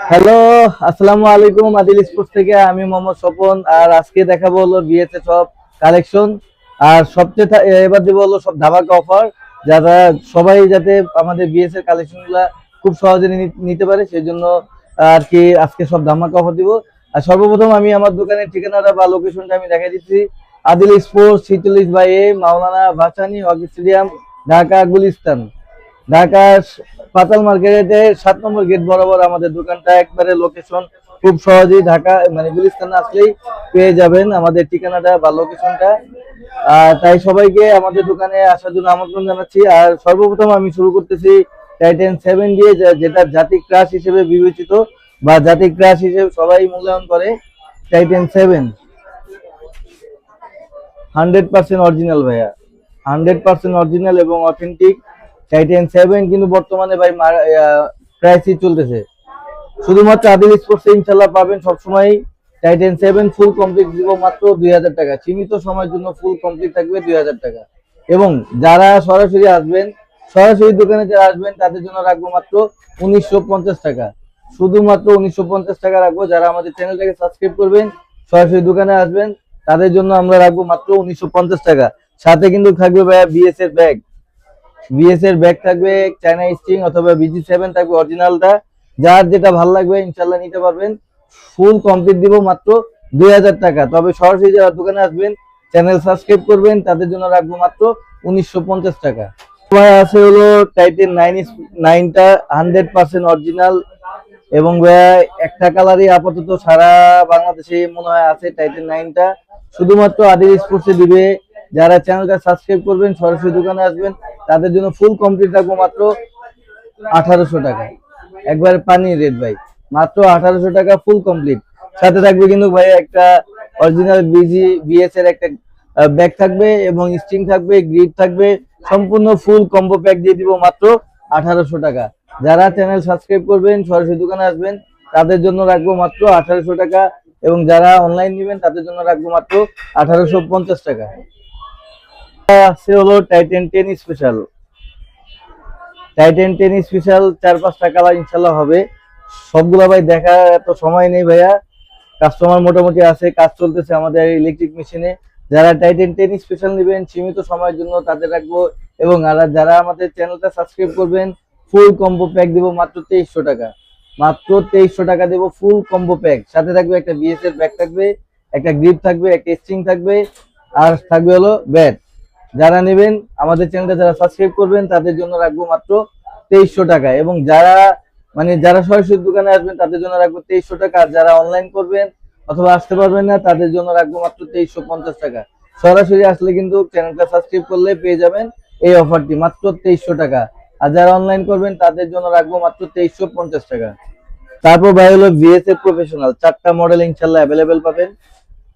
Hello, আসসালামু আলাইকুম। Adil sports থেকে আমি মোহাম্মদ স্বপন। আর আজকে দেখাবো হলো বিএসএ সব কালেকশন। আর সবচেয়ে এবার দেবো হলো সব ধামাকা অফার, যারা সবাই যাতে আমাদের বিএসএ কালেকশন গুলা খুব সহজে নিতে পারে, সেই জন্য আর কি আজকে সব ধামাকা অফার দিব। আর সর্বপ্রথম আমি আমার দোকানের ঠিকানাটা বা লোকেশনটা আমি দেখাই দিচ্ছি। আদিল স্পোর্টস 46/A, মাওলানা ভাসানী হকি স্টেডিয়াম, ঢাকা গুলিস্তান। ঢাকা পাতাল মার্কেটের 7 নম্বর গেট বরাবর আমাদের দোকানটা, একবারে লোকেশন খুব সহজেই ঢাকা মানে গুলিস্তানে আসলেই পেয়ে যাবেন আমাদের ঠিকানাটা বা লোকেশনটা। তাই সবাইকে আমাদের দোকানে আসার জন্য আমন্ত্রণ জানাচ্ছি। আর সর্বপ্রথম আমি শুরু করতেছি টাইটেন 7 দিয়ে, যেটা জাতি ক্রাশ হিসেবে বিবেচিত বা জাতি ক্রাশ হিসেবে সবাই মূল্যায়ন করে। টাইটেন 7 100% অরিজিনাল ভাইয়া, 100% অরিজিনাল এবং অথেন্টিক। টাইটেন 7 কিন্তু বর্তমানে ভাই প্রাইসই চলতেছে। শুধুমাত্র আদিল স্পোর্টসে ইনশাল্লাহ পাবেন সবসময় টাইটেন 7 ফুল কমপ্লিট দিব মাত্র 2000 টাকা। সীমিত সময়ের জন্য ফুল কমপ্লিট থাকবে 2000 টাকা। এবং যারা সরাসরি আসবেন, সরাসরি দোকানে যারা আসবেন তাদের জন্য রাখবো মাত্র 1950 টাকা। শুধুমাত্র 1950 টাকা রাখবো। যারা আমাদের চ্যানেলটাকে সাবস্ক্রাইব করবেন, সরাসরি দোকানে আসবেন, তাদের জন্য আমরা রাখবো মাত্র 1950 টাকা। সাথে কিন্তু থাকবে ভাইয়া বিএস এর ব্যাগ, বিএস এর ব্যাগ থাকবে, চায়না স্টিং অথবা BG7 থাকবে অরিজিনালটা। যার যেটা ভালো লাগবে ইনশাল্লাহ নিতে পারবেন। ফুল কমপ্লিট দিব মাত্র 2000 টাকা। তবে সরাসরি যারা দোকানে আসবেন, চ্যানেল সাবস্ক্রাইব করবেন, তাদের জন্য রাখবো মাত্র 1950 টাকা। আছে হলো টাইটেন 9টা 100% অরিজিনাল এবং একটা কালারই আপাতত সারা বাংলাদেশে মনে হয় আছে টাইটেন 9টা। শুধুমাত্র আদিল স্পোর্টসে দিবে যারা চ্যানেলটা সাবস্ক্রাইব করবেন, সরাসরি দোকানে আসবেন, তাদের জন্য ফুল কমপ্লিট রাখবো মাত্র 1800 টাকা। একবারে পানি রেট ভাই, মাত্র 1800 টাকা ফুল কমপ্লিট। সাথে থাকবে কিন্তু ভাই একটা অরিজিনাল বিএস এর একটা ব্যাগ থাকবে এবং স্ট্রিং থাকবে, গ্রিপ থাকবে, সম্পূর্ণ ফুল কম্বো প্যাক দিয়ে দিব মাত্র 1800 টাকা। যারা চ্যানেল সাবস্ক্রাইব করবেন, সরাসরি দোকানে আসবেন, তাদের জন্য রাখবো মাত্র 1800 টাকা। এবং যারা অনলাইন নেবেন তাদের জন্য রাখবো মাত্র 1850 টাকা। আছে হলো টাইটেন 10 স্পেশাল। টাইটেন 10 স্পেশাল 4-5টা কালার ইনশাল্লাহ হবে। সবগুলো ভাই দেখার এত সময় নেই ভাইয়া, কাস্টমার মোটামুটি আছে, কাজ চলতেছে আমাদের ইলেকট্রিক মেশিনে। যারা টাইটেন 10 স্পেশাল নেবেন সীমিত সময়ের জন্য তাদের রাখবো। এবং যারা আমাদের চ্যানেলটা সাবস্ক্রাইব করবেন, ফুল কম্বো প্যাক দিব মাত্র 2300 টাকা। মাত্র 2300 টাকা দেব ফুল কম্বো প্যাক। সাথে থাকবে একটা বিএস এর ব্যাগ থাকবে, একটা গ্রিপ থাকবে, একটা স্ট্রিং থাকবে, আর থাকবে হলো ব্যাট। যারা নেবেন, আমাদের চ্যানেলটা যারা সাবস্ক্রাইব করবেন, তাদের জন্য রাখবো মাত্র 2300 টাকা। এবং যারা সরাসরি দোকানে আসবেন তাদের জন্য রাখবো 2300 টাকা। আর যারা অনলাইন করবেন অথবা আসতে পারবেন না, তাদের জন্য রাখবো মাত্র 2350 টাকা। সরাসরি আসলে কিন্তু চ্যানেলটা সাবস্ক্রাইব করলে পেয়ে যাবেন এই অফারটি মাত্র 2300 টাকা। আর যারা অনলাইন করবেন তাদের জন্য রাখবো মাত্র 2350 টাকা। তারপর ভাই হলো বিএস এর প্রফেশনাল 4টা মডেল ইনশাল্লাহ অ্যাভেলেবেল পাবেন।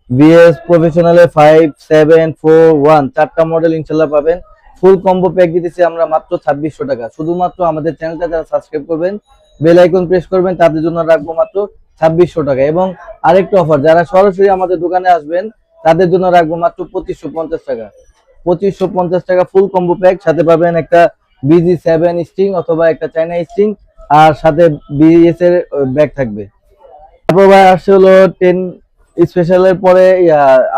বিএস প্রফেশনালে 5, 7, 4, 1 4টা মডেল ইনশাল্লাহ পাবেন। ফুল কম্বো প্যাক দিতেছি আমরা মাত্র 2600 টাকা। শুধুমাত্র আমাদের চ্যানেলটা যারা সাবস্ক্রাইব করবেন, বেল আইকন প্রেস করবেন, তাদের জন্য রাখবো মাত্র 2600 টাকা। এবং আরেকটা অফার, যারা সরাসরি আমাদের দোকানে আসবেন তাদের জন্য রাখবো মাত্র 2550 টাকা। 2550 টাকা ফুল কম্বো প্যাক। সাথে পাবেন একটা BG7 স্ট্রিং অথবা একটা চায়না স্ট্রিং, আর সাথে বিএস এর ব্যাগ থাকবে। তারপর ভাই আসছে হলো 10 স্পেশালের পরে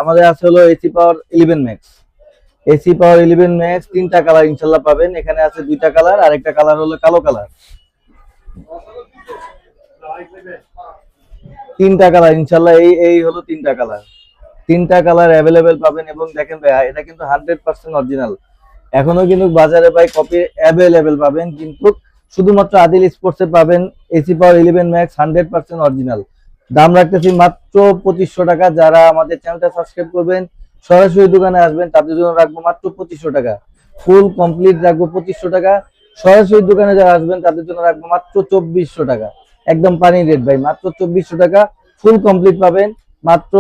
আমাদের আছে হলো এসি পাওয়ার 11 ম্যাক্স। এসি পাওয়ার 11 ম্যাক্স 3টা কালার ইনশাল্লাহ পাবেন। এখানে আছে 2টা কালার, আর একটা কালার হলো কালো কালার। 3টা কালার ইনশাল্লাহ, এই হলো 3টা কালার। 3টা কালার অ্যাভেলেবেল পাবেন। এবং দেখেন ভাই, এটা কিন্তু 100% অরিজিনাল। এখনো কিন্তু বাজারে ভাই কপি অ্যাভেলেবেল পাবেন, কিন্তু শুধুমাত্র আদিল স্পোর্টসে পাবেন এসি পাওয়ার 11 ম্যাক্স 100% অরিজিনাল। দাম রাখতেছি মাত্র 2500 টাকা। যারা আমাদের চ্যানেলটা সাবস্ক্রাইব করবেন, সরাসরি দোকানে আসবেন, তাদের জন্য রাখবো মাত্র 2500 টাকা। ফুল কমপ্লিট রাখবো 2500 টাকা। সরাসরি দোকানে যারা আসবেন তাদের জন্য রাখবো মাত্র 2400 টাকা। একদম পানি রেট ভাই, মাত্র 2400 টাকা ফুল কমপ্লিট পাবেন। মাত্র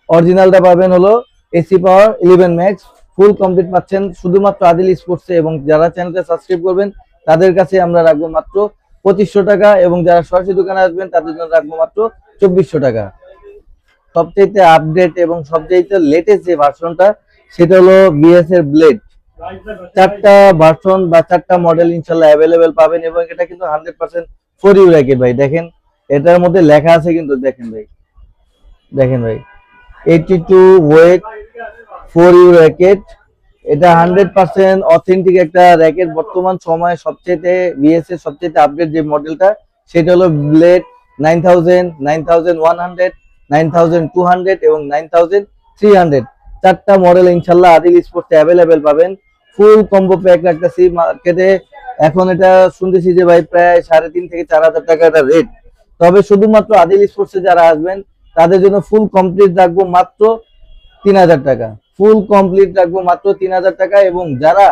অরিজিনালটা পাবেন হলো এসি পাওয়ার 11 ম্যাক্স ফুল কমপ্লিট পাচ্ছেন শুধুমাত্র আদিল স্পোর্টসে। এবং যারা চ্যানেলটা সাবস্ক্রাইব করবেন তাদের কাছে আমরা রাখবো মাত্র 2500 টাকা। এবং যারা সরাসরি দোকানে আসবেন তাদের জন্য রাখবো মাত্র 2400 টাকা। সবচেয়ে আপডেট এবং সবচেয়ে লেটেস্ট যে ভার্সনটা, সেটা হলো বিএস এর ব্লেড। 4টা ভার্সন বা 4টা মডেল ইনশাল্লাহ অ্যাভেলেবেল পাবেন। এবং এটা কিন্তু 100% ফর ইউ র্যাকেট ভাই। দেখেন এটার মধ্যে লেখা আছে কিন্তু দেখেন ভাই, দেখেন ভাই 82 ওয়েট 4U র্যাকেট। এটা 100% অথেন্টিক একটা র্যাকেট। বর্তমান সময়ে সবচেয়ে বিএস এর সবচেয়ে আপডেট যে মডেলটা সেটা হলো ব্লেড 9000, 9100, 9200 এবং 9300। চারটা মডেল ইনশাল্লাহ আদিল স্পোর্টস অ্যাভেলেবেল পাবেন। ফুল কম্বো প্যাক রাখতেছি মার্কেটে। এখন এটা শুনতেছি যে ভাই প্রায় 3.5 থেকে 4,000 টাকা এটা রেট। তবে শুধুমাত্র আদিল স্পোর্টসে যারা আসবেন তাদের জন্য ফুল কমপ্লিট রাখবো মাত্র 3,000 টাকা। ফুল কমপ্লিট রাখবো মাত্র 3,000 টাকা। এবং যারা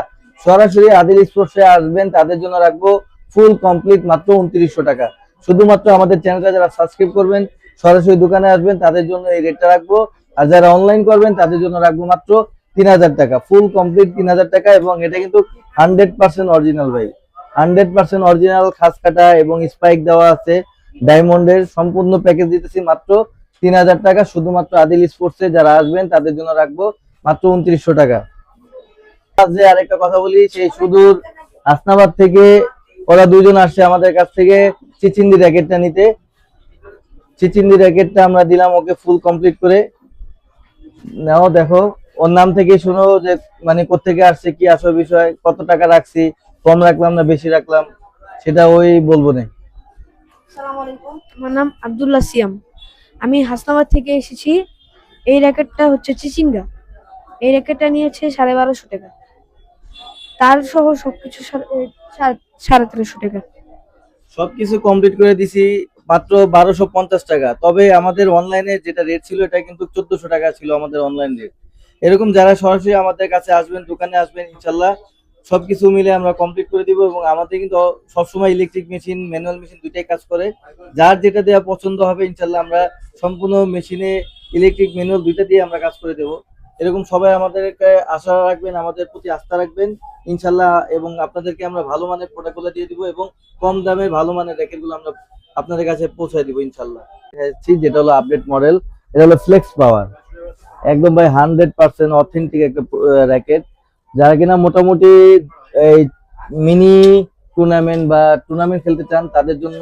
সরাসরি আদিল স্পোর্টসে আসবেন তাদের জন্য রাখবো ফুল কমপ্লিট মাত্র 2900 টাকা। শুধুমাত্র আমাদের চ্যানেলটা যারা সাবস্ক্রাইব করবেন, সরাসরি দোকানে আসবেন, তাদের জন্য এই রেটটা রাখবো। আর যারা অনলাইন করবেন তাদের জন্য রাখবো মাত্র 3,000 টাকা। ফুল কমপ্লিট 3,000 টাকা। এবং এটা কিন্তু 100% অরিজিনাল ভাই, 100% অরিজিনাল, খাস কাটা এবং স্পাইক দেওয়া আছে ডায়মন্ডের। সম্পূর্ণ প্যাকেজ দিতেছি মাত্র 3,000 টাকা। শুধুমাত্র আদিল স্পোর্টসে যারা আসবেন তাদের জন্য রাখবো মাত্র 2900 টাকা। যে আরেকটা কথা বলি, সেই সুদূর হাসনাবাদ থেকে ওরা দুইজন আসছে আমাদের কাছ থেকে চিচিন্দি র্যাকেটটা নিতে। চিচিন্দি র্যাকেটটা আমরা দিলাম ওকে ফুল কমপ্লিট করে। নাও দেখো, ওর নাম থেকে শুনো যে মানে কোত্থেকে আসছে, কি আসল বিষয়, কত টাকা রাখছি, কম রাখলাম না বেশি রাখলাম, সেটা ওই বলবো না। আসসালামু আলাইকুম, আমার নাম আব্দুল্লাহ সিয়াম। আমি হাসনাবাদ থেকে এসেছি। এই র্যাকেটটা হচ্ছে চিচিঙ্গা। এই র্যাকেটটা নিয়েছে 1250 টাকা, তার সহ সবকিছু 1350 টাকা। সবকিছু কমপ্লিট করে দিছি মাত্র 1250 টাকা। তবে আমাদের অনলাইনে যেটা রেট ছিল এটা কিন্তু 1400 টাকা ছিল আমাদের অনলাইন রেট। এরকম যারা সরাসরি আমাদের কাছে আসবেন, দোকানে আসবেন, ইনশাল্লাহ সবকিছু মিলে আমরা কমপ্লিট করে দিব। এবং আমাদের কিন্তু সবসময় ইলেকট্রিক মেশিন, ম্যানুয়াল মেশিন দুইটাই কাজ করে। যার যেটা দেওয়া পছন্দ হবে ইনশাল্লাহ আমরা সম্পূর্ণ মেশিনে, ইলেকট্রিক, ম্যানুয়াল দুইটা দিয়ে আমরা কাজ করে দেব। এরকম সবাই আমাদেরকে আশা রাখবেন, আমাদের প্রতি আস্থা রাখবেন ইনশাল্লাহ। এবং আপনাদেরকে আমরা ভালো মানের প্রোডাক্টগুলো দিয়ে দিব এবং কম দামে ভালো মানের র্যাকেটগুলো আমরা আপনাদের কাছে পৌঁছায় দিব ইনশাল্লাহ। যেটা হলো আপডেট মডেল, এটা হলো ফ্লেক্স পাওয়ার। একদম ভাই 100% অথেন্টিক একটা র্যাকেট। যারা কিনা মোটামুটি এই মিনি টুর্নামেন্ট বা টুর্নামেন্ট খেলতে চান তাদের জন্য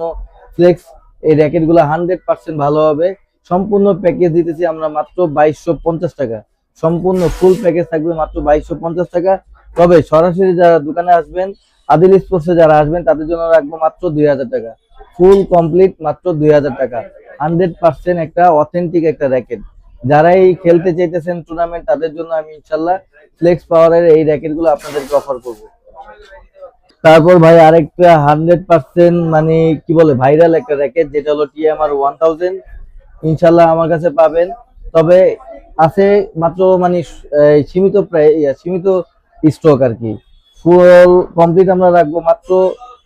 ফ্লেক্স এই র্যাকেট গুলো 100% ভালো হবে। সম্পূর্ণ প্যাকেজ দিতেছি আমরা মাত্র 2250 টাকা। সম্পূর্ণ ফুল প্যাকেজ থাকবে মাত্র 2250 টাকা। তবে সরাসরি যারা দোকানে আসবেন, আদিল স্পোর্টসে যারা আসবেন তাদের জন্য রাখবো মাত্র 2,000 টাকা। ফুল কমপ্লিট মাত্র 2,000 টাকা। 100% একটা অথেন্টিক একটা র্যাকেট। যারাই খেলতে চাইতেছেন টুর্নামেন্ট তাদের জন্য আমি ইনশাল্লাহ ফ্লেক্স পাওয়ারের এই র্যাকেট গুলো আপনাদেরকে অফার করবো। তারপর ভাই আরেকটা 100% মানে কি বলে ভাইরাল একটা র্যাকেট, যেটা হলো TMR 1000। ইনশাল্লাহ আমার কাছে পাবেন। তবে আছে মাত্র মানে সীমিত সীমিত স্টক আর কি। ফুল কমপ্লিট আমরা রাখবো মাত্র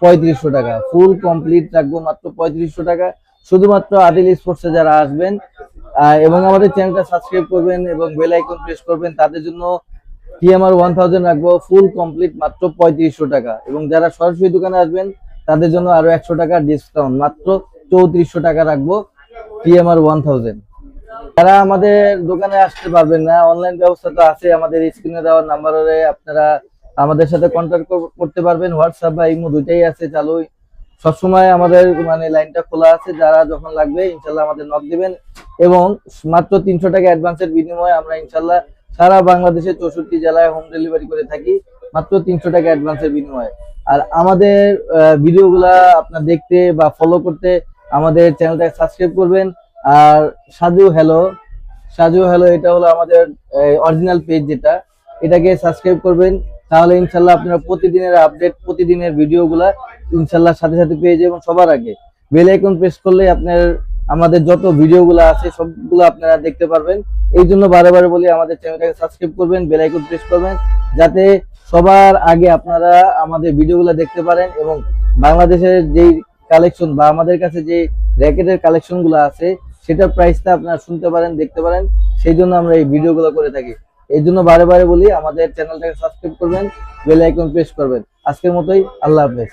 3500 টাকা। ফুল কমপ্লিট রাখবো মাত্র 3500 টাকা। শুধুমাত্র আদিল স্পোর্টসে যারা আসবেন এবং আমাদের চ্যানেলটা সাবস্ক্রাইব করবেন এবং বেল আইকন প্রেস করবেন তাদের জন্য TMR 1000 রাখবো ফুল কমপ্লিট মাত্র 3500 টাকা। এবং যারা সরাসরি দোকানে আসবেন তাদের জন্য আরো 100 টাকা ডিসকাউন্ট, মাত্র 3400 টাকা রাখবো TMR 1000। যারা আমাদের দোকানে আসতে পারবেন না, অনলাইন ব্যবস্থা তো আছে, আমাদের স্ক্রিনে দেওয়ার নাম্বারে আপনারা আমাদের সাথে কন্ট্যাক্ট করতে পারবেন। হোয়াটসঅ্যাপ বা ইমো দুইটাই আছে চালু। সবসময় আমাদের মানে লাইনটা খোলা আছে। যারা যখন লাগবে ইনশাল্লাহ আমাদের নক দিবেন। এবং মাত্র 300 টাকা অ্যাডভান্সের বিনিময়ে আমরা ইনশাল্লাহ সারা বাংলাদেশের 64 জেলায় হোম ডেলিভারি করে থাকি মাত্র 300 টাকা অ্যাডভান্সের বিনিময়ে। আর আমাদের ভিডিওগুলা আপনার দেখতে বা ফলো করতে আমাদের চ্যানেলটা সাবস্ক্রাইব করবেন। আর সাজু হ্যালো, সাজু হ্যালো এটা হলো আমাদের অরিজিনাল পেজ, যেটা এটাকে সাবস্ক্রাইব করবেন। তাহলে ইনশাল্লাহ আপনারা প্রতিদিনের আপডেট, প্রতিদিনের ভিডিওগুলা ইনশাল্লাহ সাথে সাথে পেয়ে যাবেন সবার আগে। বেল আইকন প্রেস করলে আপনার আমাদের যত ভিডিওগুলো আছে সবগুলো আপনারা দেখতে পারবেন। এই জন্য বারে বারে বলি আমাদের চ্যানেলটাকে সাবস্ক্রাইব করবেন, বেল আইকন প্রেস করবেন, যাতে সবার আগে আপনারা আমাদের ভিডিওগুলো দেখতে পারেন। এবং বাংলাদেশের যেই কালেকশন বা আমাদের কাছে যে র্যাকেটের কালেকশন গুলো আছে সেটার প্রাইসটা আপনারা শুনতে পারেন, দেখতে পারেন। সেই জন্য আমরা এই ভিডিওগুলো করে থাকি। এই জন্য বারে বারে বলি আমাদের চ্যানেলটাকে সাবস্ক্রাইব করবেন, বেল আইকন প্রেস করবেন। আজকের মতোই আল্লাহ হাফেজ।